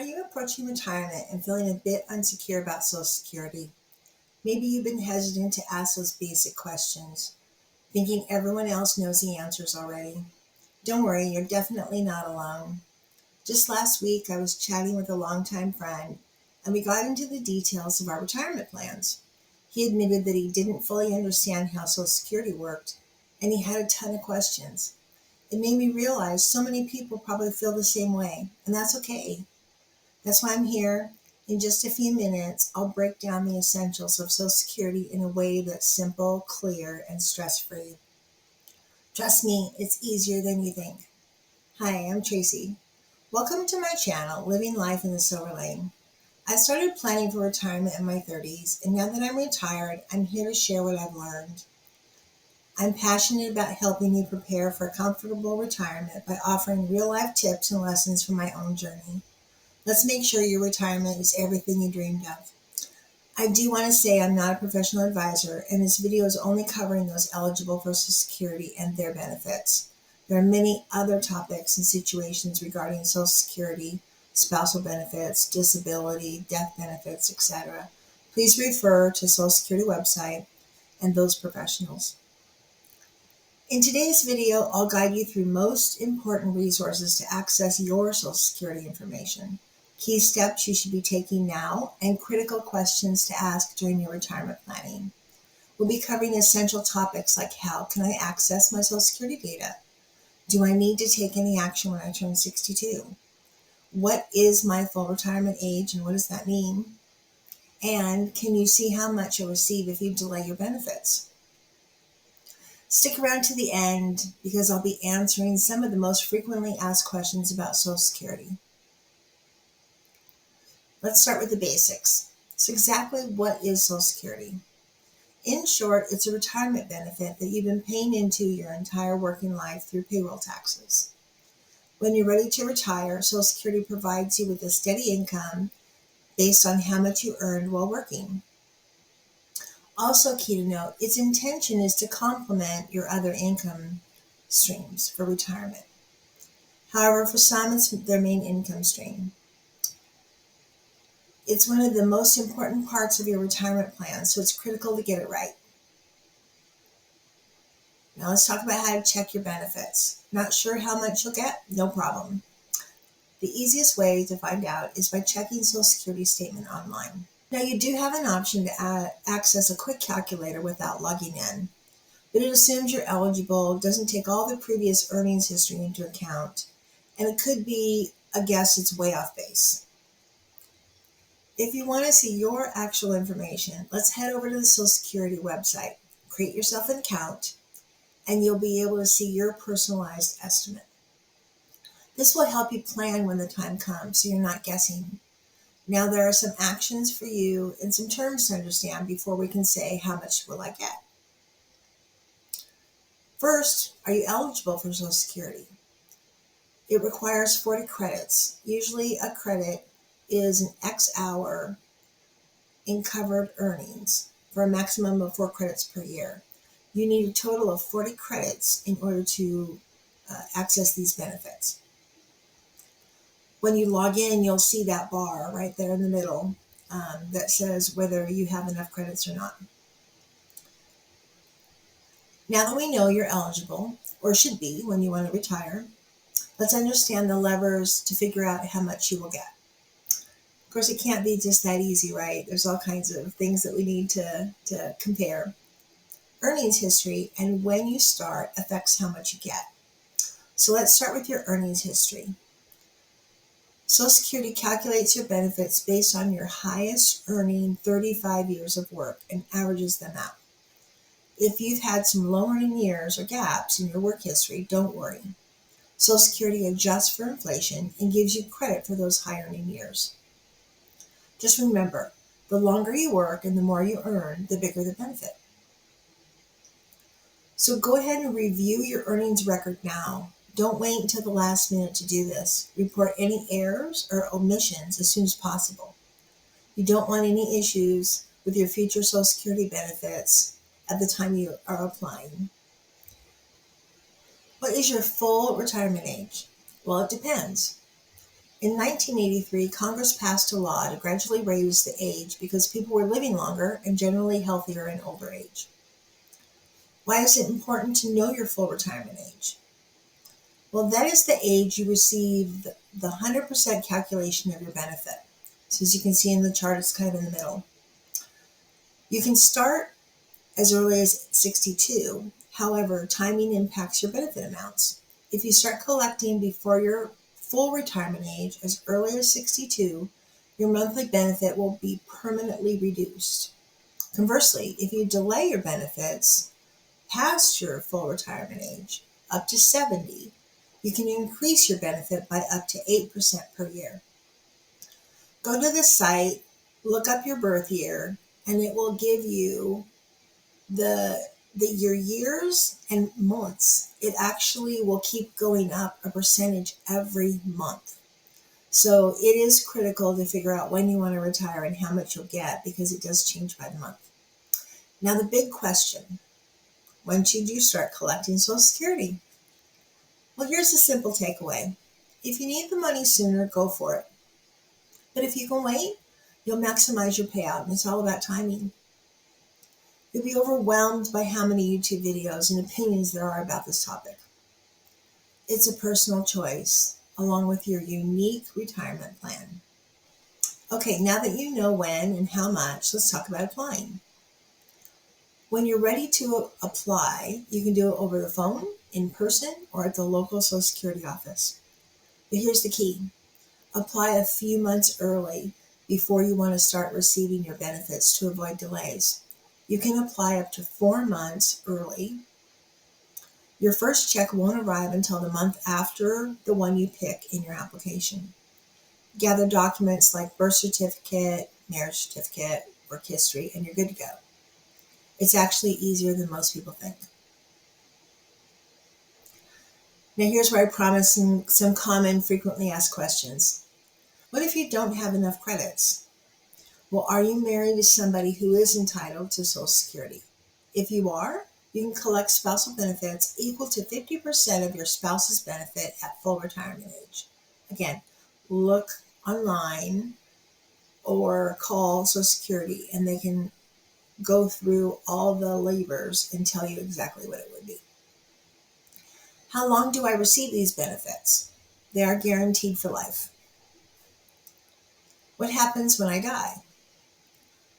Are you approaching retirement and feeling a bit insecure about Social Security? Maybe you've been hesitant to ask those basic questions, thinking everyone else knows the answers already. Don't worry, you're definitely not alone. Just last week, I was chatting with a longtime friend, and we got into the details of our retirement plans. He admitted that he didn't fully understand how Social Security worked, and he had a ton of questions. It made me realize so many people probably feel the same way, and that's okay. That's why I'm here. In just a few minutes, I'll break down the essentials of Social Security in a way that's simple, clear, and stress free. Trust me, it's easier than you think. Hi, I'm Tracy. Welcome to my channel, Living Life in the Silver Lane. I started planning for retirement in my 30s, and now that I'm retired, I'm here to share what I've learned. I'm passionate about helping you prepare for a comfortable retirement by offering real life tips and lessons from my own journey. Let's make sure your retirement is everything you dreamed of. I do want to say I'm not a professional advisor, and this video is only covering those eligible for Social Security and their benefits. There are many other topics and situations regarding Social Security, spousal benefits, disability, death benefits, etc. Please refer to Social Security website and those professionals. In today's video, I'll guide you through most important resources to access your Social Security information, key steps you should be taking now, and critical questions to ask during your retirement planning. We'll be covering essential topics like how can I access my Social Security data? Do I need to take any action when I turn 62? What is my full retirement age and what does that mean? And can you see how much you'll receive if you delay your benefits? Stick around to the end because I'll be answering some of the most frequently asked questions about Social Security. Let's start with the basics. So exactly what is Social Security? In short, it's a retirement benefit that you've been paying into your entire working life through payroll taxes. When you're ready to retire, Social Security provides you with a steady income based on how much you earned while working. Also key to note, its intention is to complement your other income streams for retirement. However, for some, it's their main income stream. It's one of the most important parts of your retirement plan, so it's critical to get it right. Now let's talk about how to check your benefits. Not sure how much you'll get? No problem. The easiest way to find out is by checking Social Security statement online. Now you do have an option to access a quick calculator without logging in, but it assumes you're eligible, doesn't take all the previous earnings history into account, and it could be a guess it's way off base. If you want to see your actual information, let's head over to the Social Security website, create yourself an account, and you'll be able to see your personalized estimate. This will help you plan when the time comes so you're not guessing. Now there are some actions for you and some terms to understand before we can say how much will I get. First, are you eligible for Social Security? It requires 40 credits. Usually a credit is an X hour in covered earnings for a maximum of 4 credits per year. You need a total of 40 credits in order to access these benefits. When you log in, you'll see that bar right there in the middle that says whether you have enough credits or not. Now that we know you're eligible, or should be when you want to retire, let's understand the levers to figure out how much you will get. Of course, it can't be just that easy, right? There's all kinds of things that we need to compare. Earnings history and when you start affects how much you get. So let's start with your earnings history. Social Security calculates your benefits based on your highest earning 35 years of work and averages them out. If you've had some low earning years or gaps in your work history, don't worry. Social Security adjusts for inflation and gives you credit for those high earning years. Just remember, the longer you work and the more you earn, the bigger the benefit. So go ahead and review your earnings record now. Don't wait until the last minute to do this. Report any errors or omissions as soon as possible. You don't want any issues with your future Social Security benefits at the time you are applying. What is your full retirement age? Well, it depends. In 1983, Congress passed a law to gradually raise the age because people were living longer and generally healthier in older age. Why is it important to know your full retirement age? Well, that is the age you receive the 100% calculation of your benefit. So as you can see in the chart, it's kind of in the middle. You can start as early as 62. However, timing impacts your benefit amounts. If you start collecting before your full retirement age as early as 62, your monthly benefit will be permanently reduced. Conversely, if you delay your benefits past your full retirement age, up to 70, you can increase your benefit by up to 8% per year. Go to the site, look up your birth year, and it will give you your years and months. It actually will keep going up a percentage every month. So it is critical to figure out when you want to retire and how much you'll get, because it does change by the month. Now the big question, when should you start collecting Social Security? Well, here's a simple takeaway. If you need the money sooner, go for it. But if you can wait, you'll maximize your payout, and it's all about timing. You'll be overwhelmed by how many YouTube videos and opinions there are about this topic. It's a personal choice, along with your unique retirement plan. Okay, now that you know when and how much, let's talk about applying. When you're ready to apply, you can do it over the phone, in person, or at the local Social Security office. But here's the key. Apply a few months early before you want to start receiving your benefits to avoid delays. You can apply up to 4 months early. Your first check won't arrive until the month after the one you pick in your application. Gather documents like birth certificate, marriage certificate, work history, and you're good to go. It's actually easier than most people think. Now here's where I promise some common, frequently asked questions. What if you don't have enough credits? Well, are you married to somebody who is entitled to Social Security? If you are, you can collect spousal benefits equal to 50% of your spouse's benefit at full retirement age. Again, look online or call Social Security and they can go through all the levers and tell you exactly what it would be. How long do I receive these benefits? They are guaranteed for life. What happens when I die?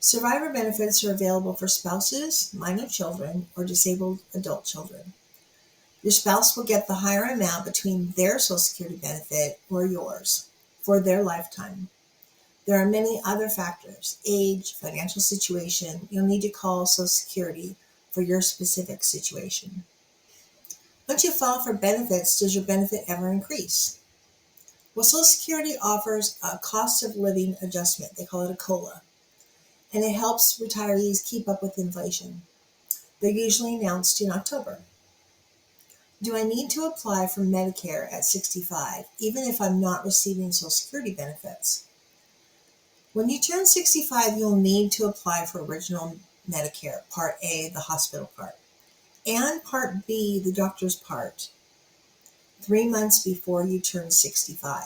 Survivor benefits are available for spouses, minor children, or disabled adult children. Your spouse will get the higher amount between their Social Security benefit or yours for their lifetime. There are many other factors, age, financial situation. You'll need to call Social Security for your specific situation. Once you file for benefits, does your benefit ever increase? Well, Social Security offers a cost of living adjustment. They call it a COLA. And it helps retirees keep up with inflation. They're usually announced in October. Do I need to apply for Medicare at 65, even if I'm not receiving Social Security benefits? When you turn 65, you'll need to apply for Original Medicare, Part A, the hospital part, and Part B, the doctor's part, 3 months before you turn 65.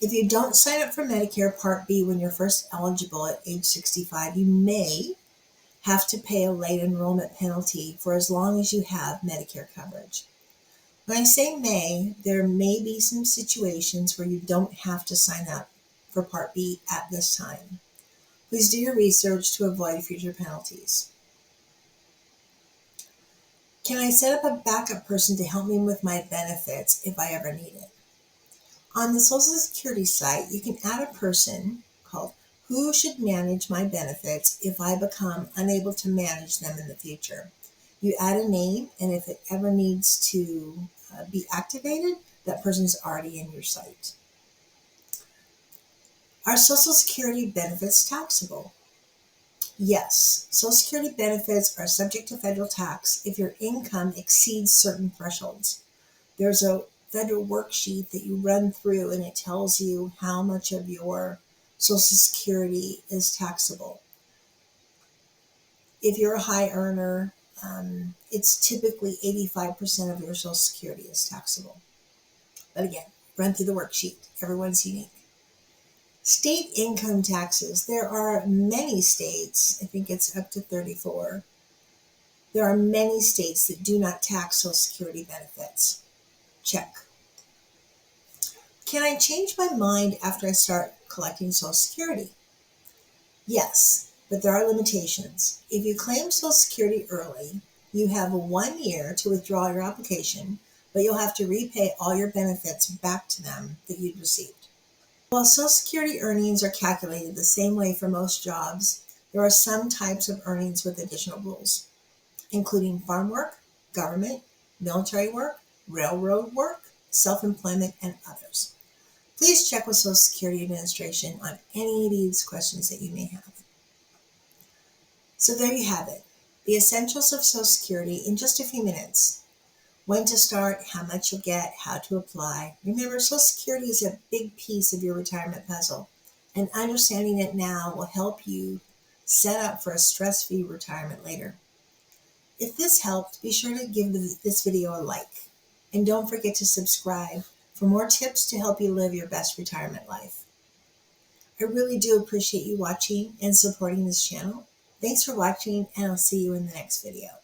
If you don't sign up for Medicare Part B when you're first eligible at age 65, you may have to pay a late enrollment penalty for as long as you have Medicare coverage. When I say may, there may be some situations where you don't have to sign up for Part B at this time. Please do your research to avoid future penalties. Can I set up a backup person to help me with my benefits if I ever need it? On the Social Security site, you can add a person called Who Should Manage My Benefits if I become unable to manage them in the future. You add a name, and if it ever needs to be activated, that person's already in your site. Are Social Security benefits taxable? Yes, Social Security benefits are subject to federal tax if your income exceeds certain thresholds. There's a federal worksheet that you run through and it tells you how much of your Social Security is taxable. If you're a high earner, it's typically 85% of your Social Security is taxable. But again, run through the worksheet. Everyone's unique. State income taxes. There are many states, I think it's up to 34. There are many states that do not tax Social Security benefits. Check. Can I change my mind after I start collecting Social Security? Yes, but there are limitations. If you claim Social Security early, you have 1 year to withdraw your application, but you'll have to repay all your benefits back to them that you'd received. While Social Security earnings are calculated the same way for most jobs, there are some types of earnings with additional rules, including farm work, government, military work, railroad work, self-employment, and others. Please check with Social Security Administration on any of these questions that you may have. So there you have it, the essentials of Social Security in just a few minutes. When to start, how much you'll get, how to apply. Remember, Social Security is a big piece of your retirement puzzle, and understanding it now will help you set up for a stress-free retirement later. If this helped, be sure to give this video a like, and don't forget to subscribe for more tips to help you live your best retirement life. I really do appreciate you watching and supporting this channel. Thanks for watching, and I'll see you in the next video.